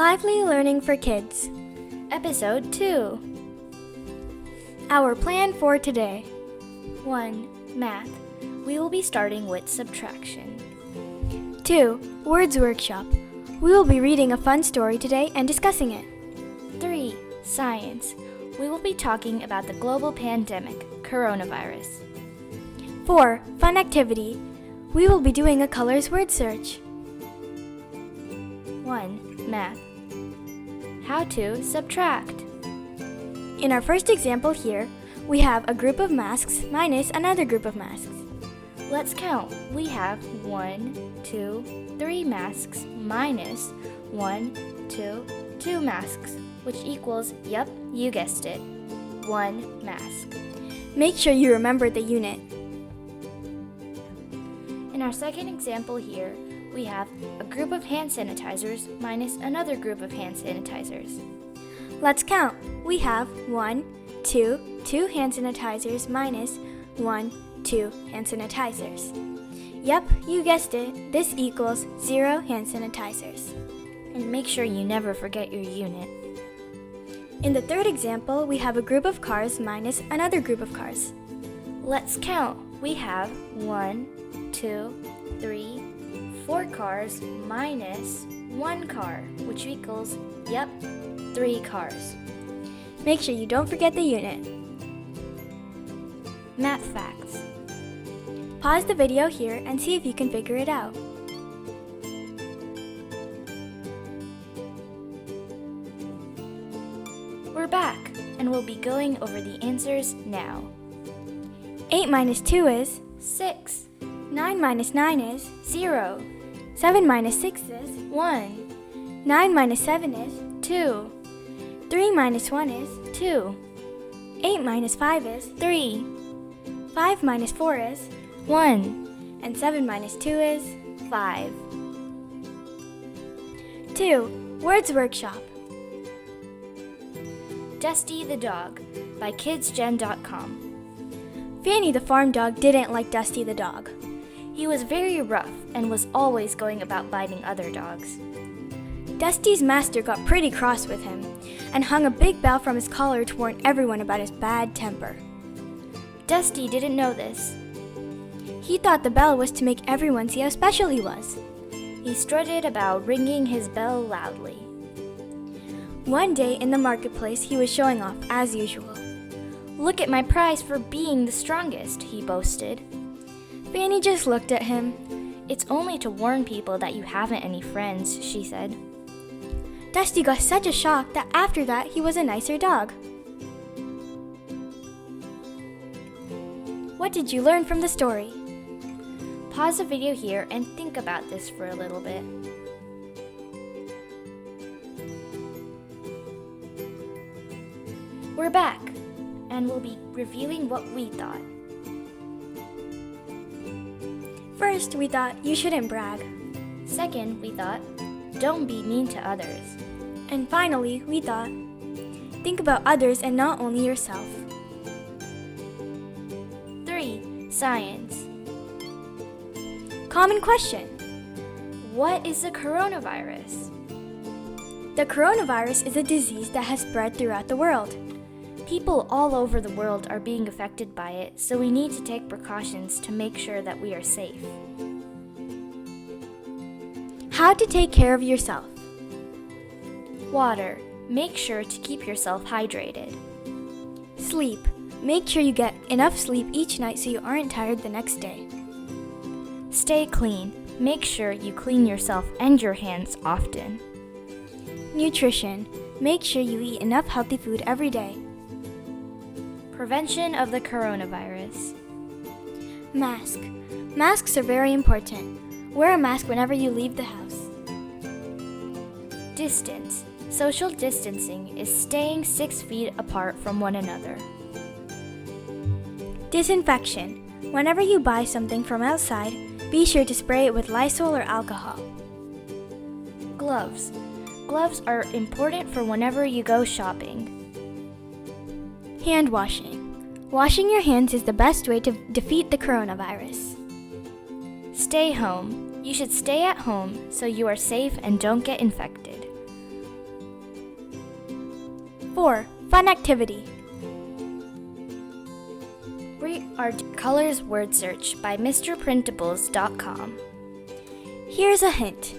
Lively Learning for Kids, Episode 2. Our plan for today. 1. Math. We will be starting with subtraction. 2. Words Workshop. We will be reading a fun story today and discussing it. 3. Science. We will be talking about the global pandemic, coronavirus. 4. Fun Activity. We will be doing a colors word search. 1. Math. How to subtract. In our first example here, we have a group of masks minus another group of masks. Let's count. We have 1, 2, 3 masks minus 1, 2, 2 masks, which equals, yep, you guessed it, 1 mask. Make sure you remember the unit. In our second example here, we have a group of hand sanitizers minus another group of hand sanitizers. Let's count. We have 1, 2, 2 hand sanitizers minus 1, 2 hand sanitizers. Yep, you guessed it. This equals 0 hand sanitizers. And make sure you never forget your unit. In the third example, we have a group of cars minus another group of cars. Let's count. We have 1, 2, 3, 4 cars minus 1 car, which equals, yep, 3 cars. Make sure you don't forget the unit. Math facts. Pause the video here and see if you can figure it out. We're back, and we'll be going over the answers now. 8 minus 2 is 6, 9 minus 9 is 0, 7 minus 6 is 1, 9 minus 7 is 2, 3 minus 1 is 2, 8 minus 5 is 3, 5 minus 4 is 1, and 7 minus 2 is 5. 2. Words Workshop. Dusty the Dog by KidsGen.com. Fanny the farm dog didn't like Dusty the dog. He was very rough and was always going about biting other dogs. Dusty's master got pretty cross with him and hung a big bell from his collar to warn everyone about his bad temper. Dusty didn't know this. He thought the bell was to make everyone see how special he was. He strutted about ringing his bell loudly. One day in the marketplace, he was showing off as usual. "Look at my prize for being the strongest," he boasted. Fanny just looked at him. "It's only to warn people that you haven't any friends," she said. Dusty got such a shock that after that he was a nicer dog. What did you learn from the story? Pause the video here and think about this for a little bit. We're back, and we'll be reviewing what we thought. First, we thought you shouldn't brag. Second, we thought, don't be mean to others. And finally, we thought, think about others and not only yourself. 3. Science. Common question. What is the coronavirus? The coronavirus is a disease that has spread throughout the world. People all over the world are being affected by it, so we need to take precautions to make sure that we are safe. How to take care of yourself. Water. Make sure to keep yourself hydrated. Sleep. Make sure you get enough sleep each night so you aren't tired the next day. Stay clean. Make sure you clean yourself and your hands often. Nutrition. Make sure you eat enough healthy food every day. Prevention of the coronavirus. Mask. Masks are very important. Wear a mask whenever you leave the house. Distance. Social distancing is staying 6 feet apart from one another. Disinfection. Whenever you buy something from outside, be sure to spray it with Lysol or alcohol. Gloves. Gloves are important for whenever you go shopping. Hand washing. Washing your hands is the best way to defeat the coronavirus. Stay home. You should stay at home so you are safe and don't get infected. 4. Fun activity. We are Colors Word Search by MrPrintables.com. Here's a hint.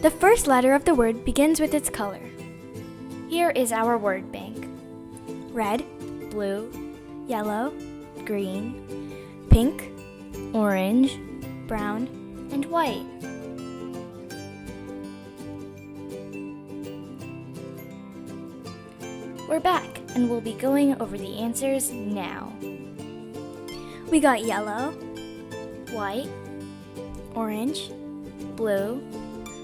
The first letter of the word begins with its color. Here is our word bank. Red, Blue, yellow, green, pink, orange, brown, and white. We're back, and we'll be going over the answers now. We got yellow, White, orange, blue,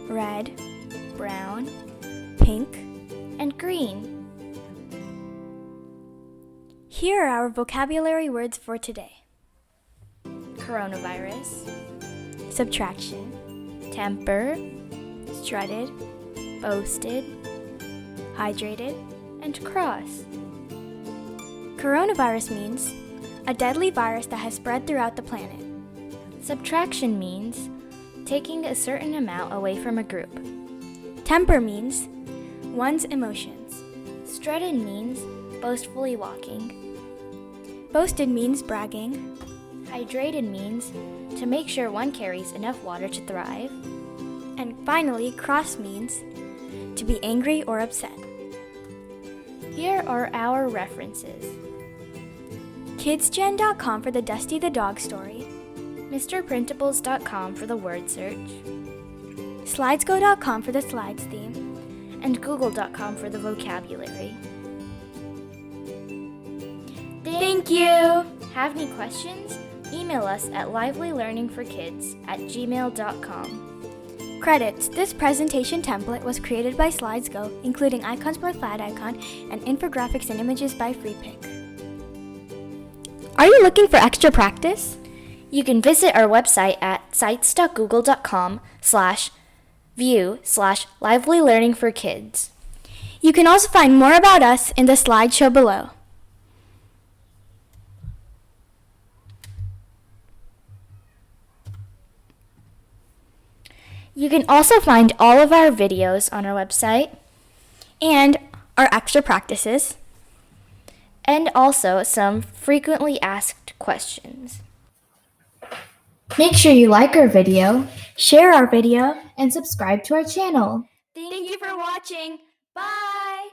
red, brown, pink. and green. Here are our vocabulary words for today. Coronavirus, Subtraction, temper, strutted, boasted, hydrated. and cross. Coronavirus means a deadly virus that has spread throughout the planet. Subtraction means taking a certain amount away from a group. Temper means one's emotions. Strutted means boastfully walking. Boasted means bragging. Hydrated means to make sure one carries enough water to thrive. And finally, cross means to be angry or upset. Here are our references. KidsGen.com for the Dusty the Dog story. MrPrintables.com for the word search. Slidesgo.com for the slides theme. And Google.com for the vocabulary. Thank you! Have any questions? Email us at livelylearningforkids@gmail.com. Credits. This presentation template was created by SlidesGo, including icons by FlatIcon and infographics and images by FreePic. Are you looking for extra practice? You can visit our website at sites.google.com/view/livelylearningforkids. You can also find more about us in the slideshow below. You can also find all of our videos on our website And our extra practices. and also some frequently asked questions. Make sure you like our video Share our video. and subscribe to our channel. Thank you for watching. Bye!